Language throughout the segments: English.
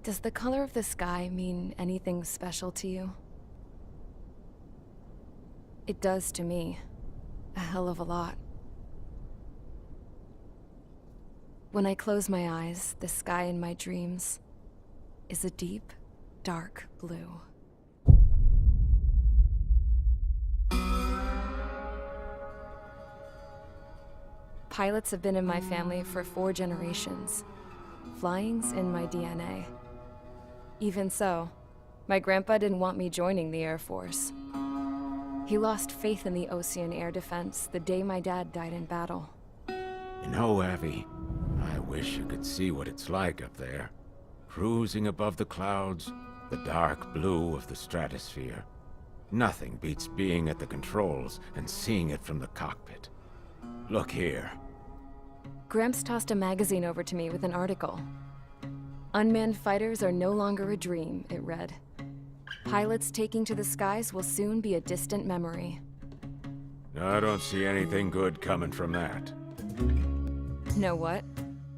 Does the color of the sky mean anything special to you? It does to me. A hell of a lot. When I close my eyes, the sky in my dreams is a deep, dark blue. Pilots have been in my family for 4 generations. Flying's in my DNA. Even so, my grandpa didn't want me joining the Air Force. He lost faith in the Ocean Air Defense the day my dad died in battle. You know, Abby, I wish you could see what it's like up there. Cruising above the clouds, the dark blue of the stratosphere. Nothing beats being at the controls and seeing it from the cockpit. Look here. Gramps tossed a magazine over to me with an article. Unmanned fighters are no longer a dream, it read. Pilots taking to the skies will soon be a distant memory. I don't see anything good coming from that. Know what?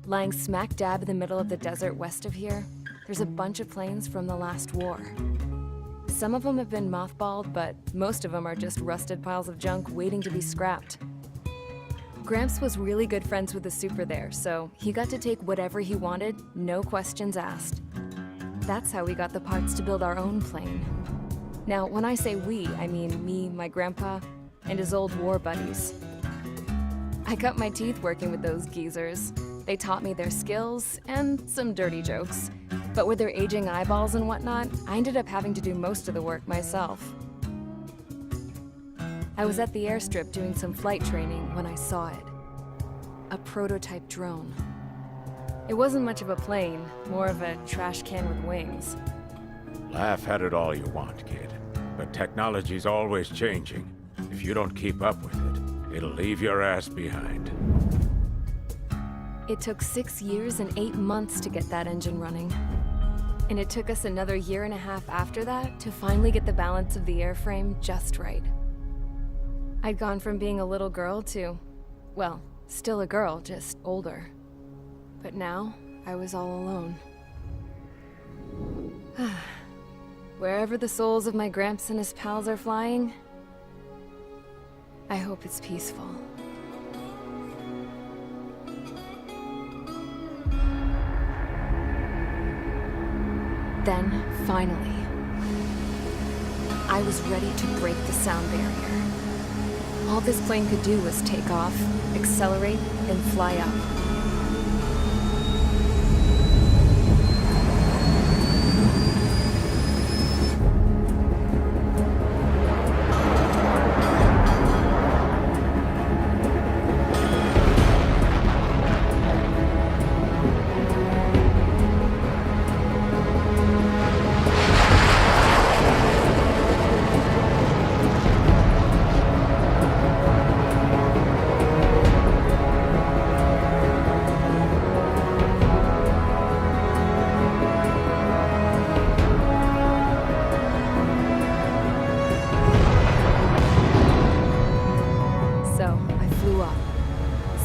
Lying smack dab in the middle of the desert west of here, there's a bunch of planes from the last war. Some of them have been mothballed, but most of them are just rusted piles of junk waiting to be scrapped. Gramps was really good friends with the super there, so he got to take whatever he wanted, no questions asked. That's how we got the parts to build our own plane. Now, when I say we, I mean me, my grandpa, and his old war buddies. I cut my teeth working with those geezers. They taught me their skills, and some dirty jokes. But with their aging eyeballs and whatnot, I ended up having to do most of the work myself. I was at the airstrip doing some flight training when I saw it. A prototype drone. It wasn't much of a plane, more of a trash can with wings. Laugh at it all you want, kid. But technology's always changing. If you don't keep up with it, it'll leave your ass behind. It took 6 years and 8 months to get that engine running. And it took us another 1.5 years after that to finally get the balance of the airframe just right. I'd gone from being a little girl to, well, still a girl, just older. But now, I was all alone. Wherever the souls of my Gramps and his pals are flying, I hope it's peaceful. Then, finally, I was ready to break the sound barrier. All this plane could do was take off, accelerate, and fly up.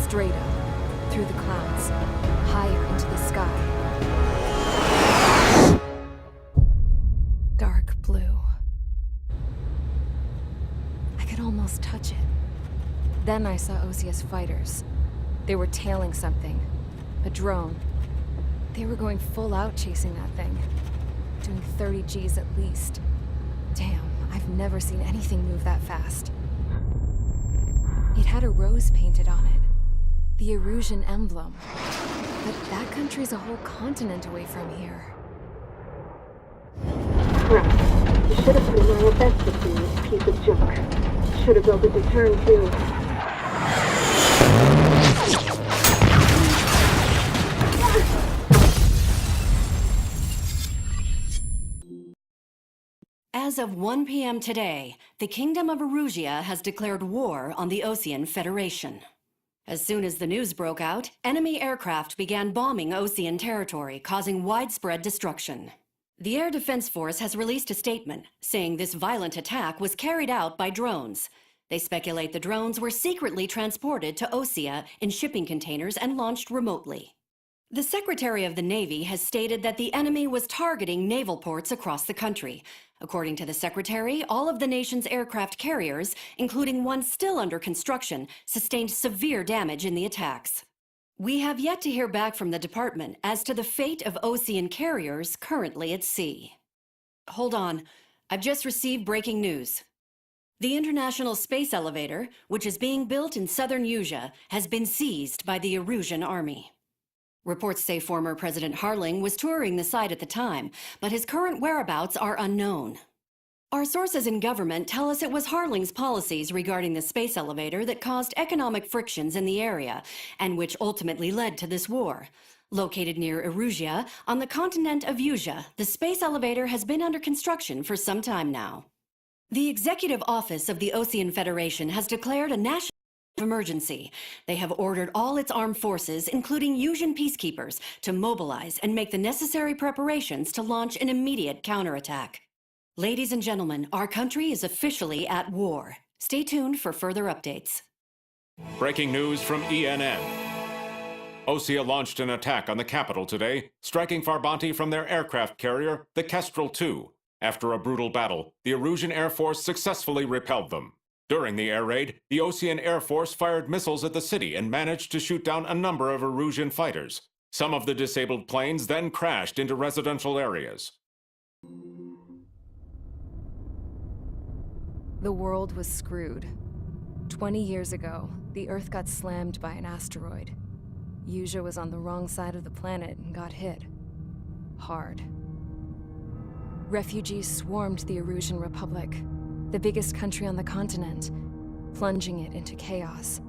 Straight up, through the clouds, higher into the sky. Dark blue. I could almost touch it. Then I saw Osia's fighters. They were tailing something. A drone. They were going full out chasing that thing. Doing 30 Gs at least. Damn, I've never seen anything move that fast. It had a rose painted on it. The Erusian emblem. But that country's a whole continent away from here. Crap. You should have put in my investment in this piece of junk. Should have built a deterrent too. As of 1 p.m. today, the Kingdom of Erusia has declared war on the Ocean Federation. As soon as the news broke out, enemy aircraft began bombing Ocean territory, causing widespread destruction. The Air Defense Force has released a statement saying this violent attack was carried out by drones. They speculate the drones were secretly transported to Osea in shipping containers and launched remotely. The Secretary of the Navy has stated that the enemy was targeting naval ports across the country. According to the Secretary, all of the nation's aircraft carriers, including one still under construction, sustained severe damage in the attacks. We have yet to hear back from the department as to the fate of Ocean carriers currently at sea. Hold on. I've just received breaking news. The International Space Elevator, which is being built in southern Usea, has been seized by the Erusian Army. Reports say former President Harling was touring the site at the time, but his current whereabouts are unknown. Our sources in government tell us it was Harling's policies regarding the space elevator that caused economic frictions in the area, and which ultimately led to this war. Located near Erusia, on the continent of Usea, the space elevator has been under construction for some time now. The Executive Office of the Ocean Federation has declared a national emergency. They have ordered all its armed forces, including Usian peacekeepers, to mobilize and make the necessary preparations to launch an immediate counterattack. Ladies and gentlemen, our country is officially at war. Stay tuned for further updates. Breaking news from ENN. Osea launched an attack on the capital today, striking Farbanti from their aircraft carrier, the Kestrel II. After a brutal battle, the Erusian Air Force successfully repelled them. During the air raid, the Ocean Air Force fired missiles at the city and managed to shoot down a number of Erusian fighters. Some of the disabled planes then crashed into residential areas. The world was screwed. 20 years ago, the Earth got slammed by an asteroid. Usea was on the wrong side of the planet and got hit. Hard. Refugees swarmed the Erusian Republic, the biggest country on the continent, plunging it into chaos.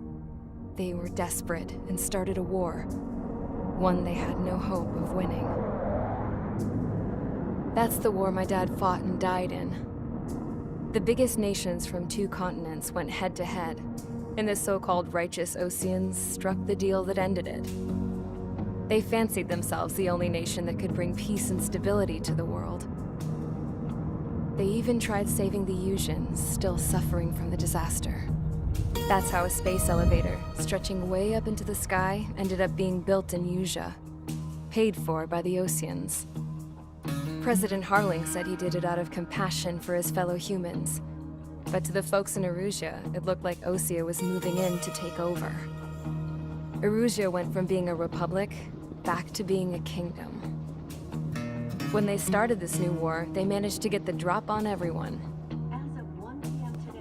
They were desperate and started a war, one they had no hope of winning. That's the war my dad fought and died in. The biggest nations from 2 continents went head-to-head, and the so-called righteous Oceans struck the deal that ended it. They fancied themselves the only nation that could bring peace and stability to the world. They even tried saving the Usians, still suffering from the disaster. That's how a space elevator, stretching way up into the sky, ended up being built in Usea, paid for by the Oceans. President Harling said he did it out of compassion for his fellow humans. But to the folks in Erusia, it looked like Osea was moving in to take over. Erusia went from being a republic back to being a kingdom. When they started this new war, they managed to get the drop on everyone.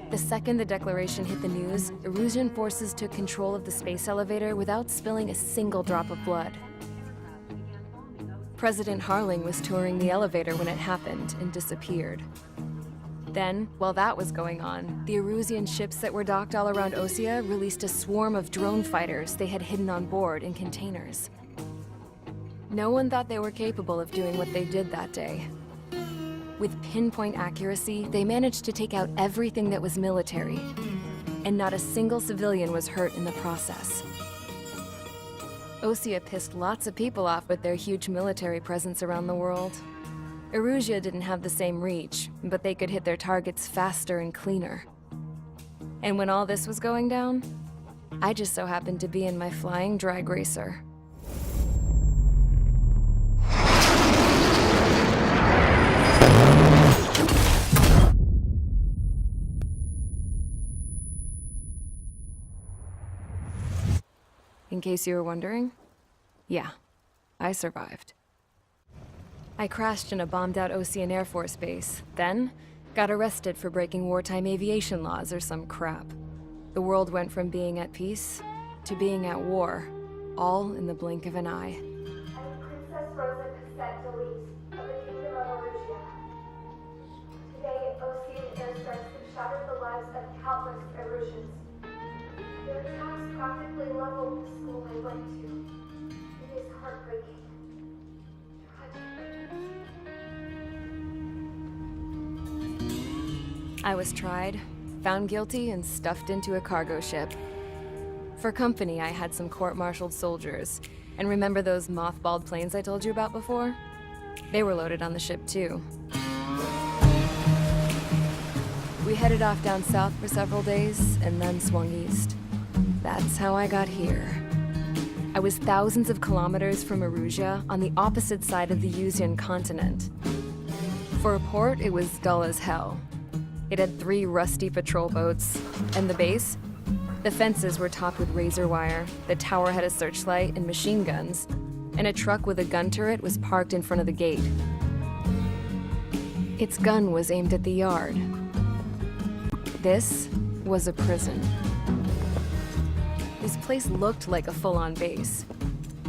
The second the declaration hit the news, Erusian forces took control of the space elevator without spilling a single drop of blood. President Harling was touring the elevator when it happened and disappeared. Then, while that was going on, the Erusian ships that were docked all around Osea released a swarm of drone fighters they had hidden on board in containers. No one thought they were capable of doing what they did that day. With pinpoint accuracy, they managed to take out everything that was military, and not a single civilian was hurt in the process. Osea pissed lots of people off with their huge military presence around the world. Erusia didn't have the same reach, but they could hit their targets faster and cleaner. And when all this was going down, I just so happened to be in my flying drag racer. In case you were wondering, yeah, I survived. I crashed in a bombed-out Ocean Air Force base, then got arrested for breaking wartime aviation laws or some crap. The world went from being at peace to being at war, all in the blink of an eye. Princess Rosa Cassette Delete of the Kingdom of Erusia. Today, Ocean airstrikes have shattered the lives of countless Erusians. Their attacks practically leveled the school I went to. It is heartbreaking. I was tried, found guilty, and stuffed into a cargo ship. For company, I had some court-martialed soldiers. And remember those mothballed planes I told you about before? They were loaded on the ship, too. We headed off down south for several days, and then swung east. That's how I got here. I was thousands of kilometers from Erusia on the opposite side of the Yuzian continent. For a port, it was dull as hell. It had 3 rusty patrol boats, and the base? The fences were topped with razor wire, the tower had a searchlight and machine guns, and a truck with a gun turret was parked in front of the gate. Its gun was aimed at the yard. This was a prison. This place looked like a full-on base,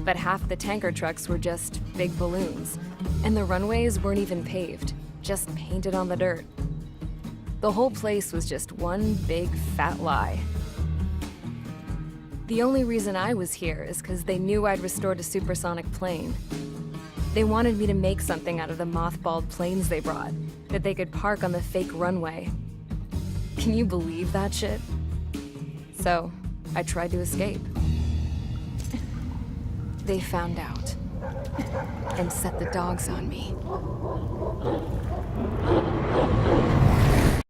but half the tanker trucks were just big balloons, and the runways weren't even paved, just painted on the dirt. The whole place was just one big fat lie. The only reason I was here is because they knew I'd restored a supersonic plane. They wanted me to make something out of the mothballed planes they brought, that they could park on the fake runway. Can you believe that shit? So, I tried to escape. They found out and set the dogs on me.